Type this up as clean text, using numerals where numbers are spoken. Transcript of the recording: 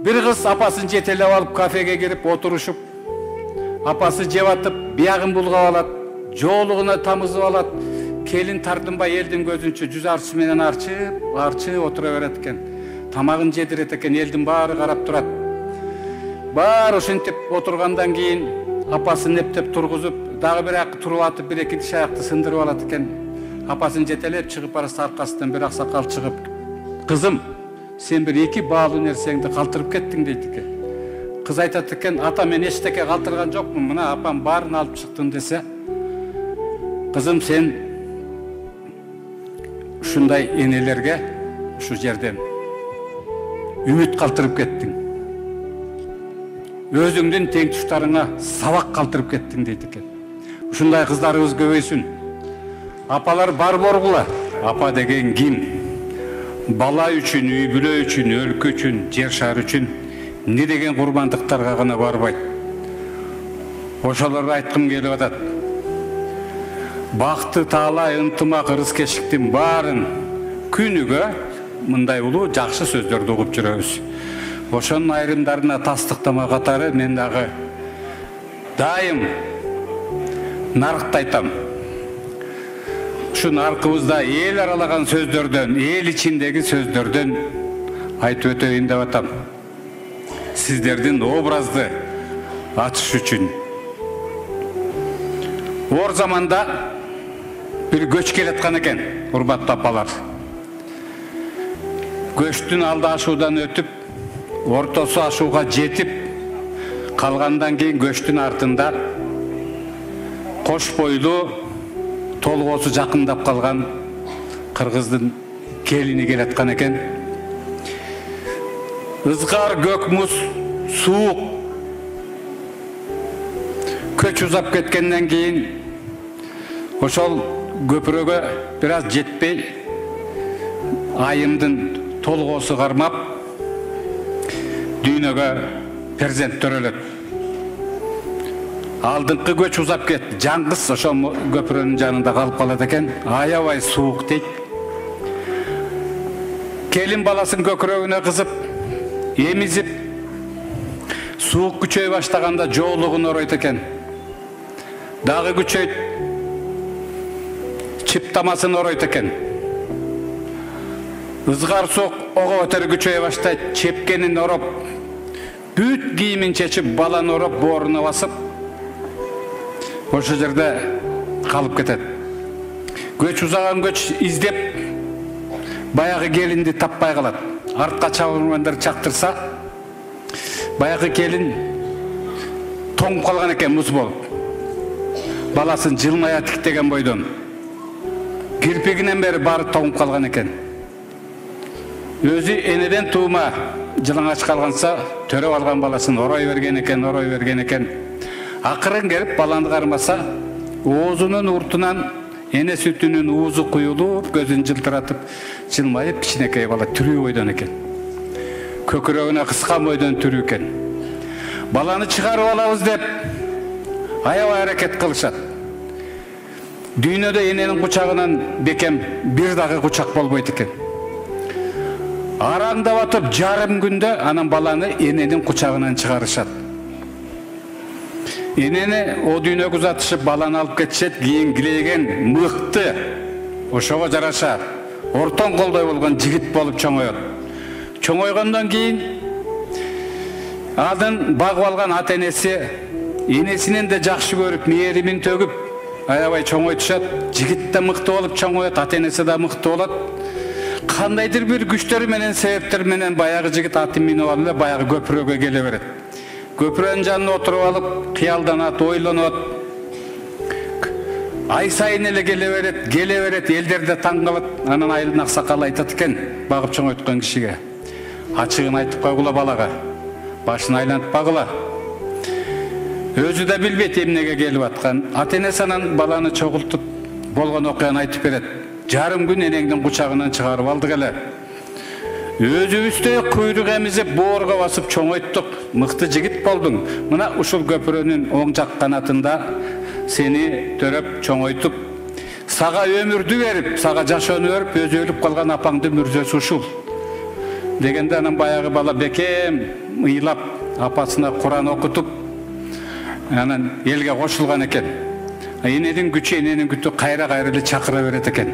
Bir kız apasını жетелеп alıp kafege girip oturuşup, apası jеп atıp, biyagын bulgap alat, жоолугуна тамызып алат. Келин тартынбай элдин көзүнчө жүз арчы менен арчып отура берет экен. Тамагын жедирет экен, элдин баары карап турат. Баары ушинтип отургандан кийин апасын эптеп тургузуп, дагы бирок туруп атып, бир-эки тиш аякты сындырып алат экен. Апасын жетелеп чыгып барса аркасынан бир аксакал чыгып, "Кызым, сен бир эки баалуу нерсеңди калтырып кеттиң" дейт экен. Кыз айтат экен, "Ата, мен эчтеке калтырган жокмун, мына апам баарын алып чыктым" десе, "Кызым, сен ушундай энелерге ушу жерден үмүт калтырып кеттиң. Өзүңдүн теңтуштарыңа сабак калтырып кеттиң" дейт экен. Ушундай кыздарыбыз көбөйсүн. Апалар бар боргула. Апа деген ким? Бала үчүн, үй бүлө үчүн, өлкө үчүн, жер шар үчүн не деген курмандыктарга гана барбайт. Ошолорду айткым келип атат. Бакты, таалай, ынтымак, ырыс-кечиктин баарын күнүгө мындай улуу жакшы сөздөрдү угуп жүрөбүз. Ошонун айрымдарына тастыктама катары мен дагы дайым нарыкты айтам. Ушу наркыбызда эл аралаган сөздөрдөн, эл ичиндеги сөздөрдөн айтып өтөйүн деп атам. Сиздердин образды ачыш үчүн. Ор заманда bir göç keletkan eken, урматтуу апалар. Göçtün aldı aşuudan ötüp, ortosu aşuuga жетип, kalgandan keyin göçtün артында koş boylu, толгосу жакындап калган кыргыздын келини келаткан экен. Ызгар көк муз, суук. Көч узап кеткенден кийин ошол көпүрөгө бир аз жетпей айымдын толгосу кармап дүйнөгө перзент төрөлөт. Алдыңкы көч узап кетти. Жаңгыз ошол көпүрөнүн жанында калып калат экен. Аябай суук дейт. Келин баласын көкүрөгүнө кызып, эмизип, суук күчөй баштаганда жоолугун оройт экен. Дагы күчөйт, чыптамасын оройт экен. Ызгар суук ого өтөрү күчөй баштайт, чепкенин ороп, бүт кийимин чечип, баланы ороп, бооруна басып, ошол жерде калып кетет. Көч узаган көч издеп, баягы келинди таппай калат. Артка чабырмандар чактырса, баягы келин тоңуп калган экен, муз болуп. Баласын жылмая тиктеген бойдон. Кирпигинен бери баары тоңуп калган экен. Өзү энеден туума жылаңач калганса, төрөп алган баласын орой берген экен. Акырын келип баланы кармаса, оозунун уртунан эне сүтүнүн уузу куюлуп, көзүн жылтыратып, жылмайып кичинекей бала түрүү бойдон экен. Көкүрөгүнө кыскан бойдон түрүү экен. Баланы чыгарып алабыз деп аябай аракет кылышат. Дүйнөдө эненин кучагынан бекем бир дагы кучак болбойт экен. Араңдап атып жарым күндө анан баланы эненин кучагынан чыгарышат. Энени о дүйнөгө узатышып баланы алып кетишет, кийин килейген мыкты, ошого жараша ортон колдой болгон жигит болуп чоңоет. Чоңойгондон кийин анын багып алган ата энеси энесинен де жакшы көрүп, мээримин төгүп, аябай чоңойтушат. Жигит да мыкты болуп чоңоет, ата энеси да мыкты болот. Кандайдыр бир күчтөр менен, себептер менен баягы жигит атын минип алып эле баягы көпүрөгө келе берет. Көпүрөнүн жанына отуруп алып, кыялданат, ойлонот. Ай сайын эле келе берет, элдерде таң калат. Анан айылдын аксакалы айтат экен, багып чоңойткон кишиге: "Ачыгын айтып койгула балага, башын айлантпагыла." Өзү да билбейт эмнеге келип аткан. Ата энеси анан баланы чогултуп болгон окуяны айтып берет. "Жарым күн энеңдин кучагынан чыгарып алдык эле. Өзүбүздө куйрук эмизип, боорго басып чоңойттук. Мыкты жигит болдуң. Мына ушул көпүрөнүн оң жак канатында сени төрөп, чоңойтуп, сага өмүрдү берип, сага жашоону берип, өзү өлүп калган апаңдын мүрзөсү ушул. дегенде анан баягы бала бекем ыйлап апасына Куран окутуп анан элге кошулган экен. Эненин күчү эненин күтү кайра эле чакыра берет экен.